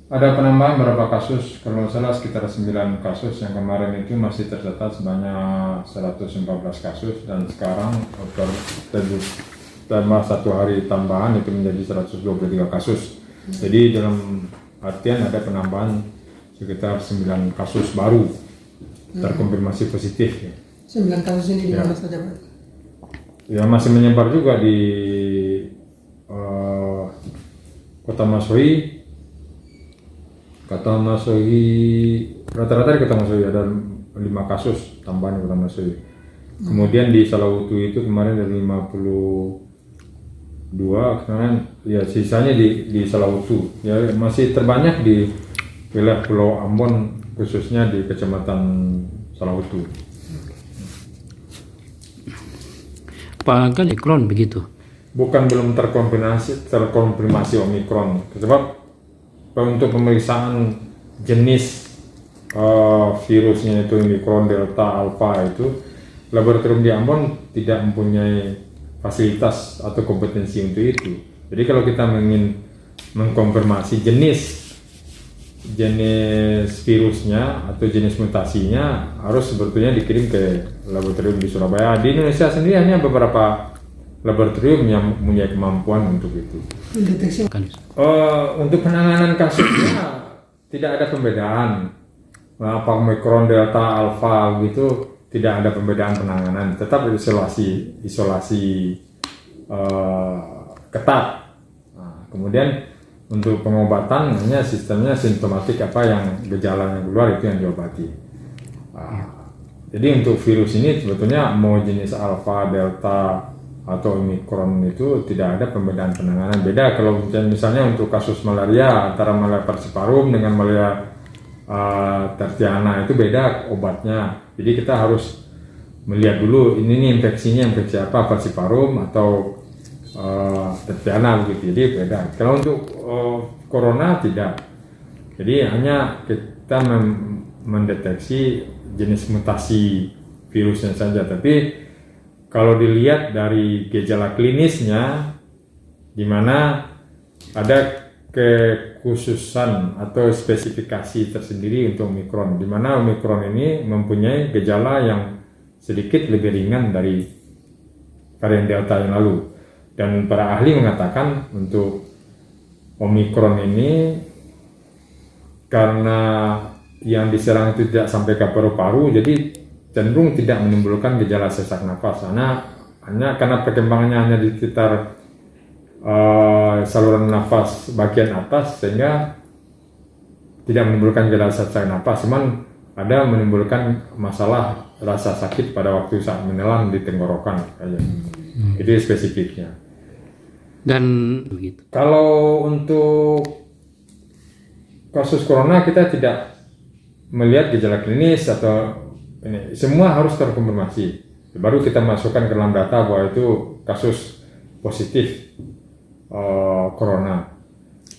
Ada penambahan berapa kasus, kalau nggak salah sekitar 9 kasus. Yang kemarin itu masih tercatat sebanyak 114 kasus, dan sekarang tambah 1 hari tambahan itu menjadi 123 kasus. Jadi dalam artian ada penambahan sekitar 9 kasus baru terkonfirmasi positif. 9 kasus ini di mana saja, Pak? Ya, masih menyebar juga di Kota Masohi, rata-rata di Kota Masohi ada 5 kasus tambahan di Kota Masohi. Kemudian di Salawutu itu kemarin ada 52, sekarang ya sisanya di Salawutu. Ya masih terbanyak di wilayah Pulau Ambon, khususnya di Kecamatan Salawutu. Apakah Omikron begitu? Bukan, belum terkonfirmasi Omikron. Sebab untuk pemeriksaan jenis virusnya itu Omikron, Delta, Alpha itu, laboratorium di Ambon tidak mempunyai fasilitas atau kompetensi untuk itu. Jadi kalau kita ingin mengkonfirmasi jenis virusnya atau jenis mutasinya, harus sebetulnya dikirim ke laboratorium di Surabaya. Di Indonesia sendiri hanya beberapa laboratorium yang mempunyai kemampuan untuk itu. Mendeteksi. Untuk penanganan kasusnya tidak ada pembedaan. Apa Omikron, Delta, Alpha gitu, tidak ada pembedaan penanganan. Tetap isolasi ketat. Nah, kemudian untuk pengobatan hanya sistemnya simptomatik, apa yang gejala yang keluar itu yang diobati. Jadi untuk virus ini sebetulnya mau jenis Alpha, Delta atau Omikron itu tidak ada pembedaan penanganan. Beda kalau misalnya untuk kasus malaria, antara malaria falciparum dengan malaria tertiana itu beda obatnya. Jadi kita harus melihat dulu ini nih infeksinya infeksi apa, falciparum atau tertiana begitu. Jadi beda. Kalau untuk corona tidak. Jadi hanya kita mendeteksi jenis mutasi virusnya saja, tapi kalau dilihat dari gejala klinisnya, di mana ada kekhususan atau spesifikasi tersendiri untuk Omikron, di mana Omikron ini mempunyai gejala yang sedikit lebih ringan dari varian Delta yang lalu. Dan para ahli mengatakan untuk Omikron ini, karena yang diserang itu tidak sampai ke paru-paru, jadi cenderung tidak menimbulkan gejala sesak nafas, hanya karena perkembangannya hanya di sekitar saluran nafas bagian atas, sehingga tidak menimbulkan gejala sesak nafas, cuman ada menimbulkan masalah rasa sakit pada waktu saat menelan di tenggorokan aja. Itu spesifiknya. Dan begitu. Kalau untuk kasus corona kita tidak melihat gejala klinis atau ini, semua harus terkonfirmasi. Baru kita masukkan ke dalam data bahwa itu kasus positif corona.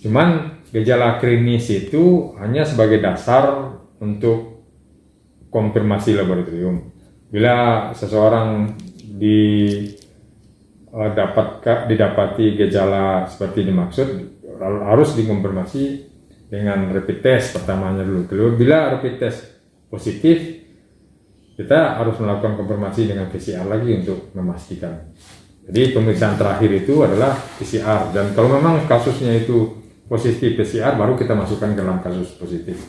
Cuman gejala klinis itu hanya sebagai dasar untuk konfirmasi laboratorium. Bila seseorang didapati gejala seperti dimaksud, harus dikonfirmasi dengan rapid test pertamanya dulu. Bila rapid test positif, kita harus melakukan konfirmasi dengan PCR lagi untuk memastikan. Jadi pemeriksaan terakhir itu adalah PCR, dan kalau memang kasusnya itu positif PCR, baru kita masukkan ke dalam kasus positif.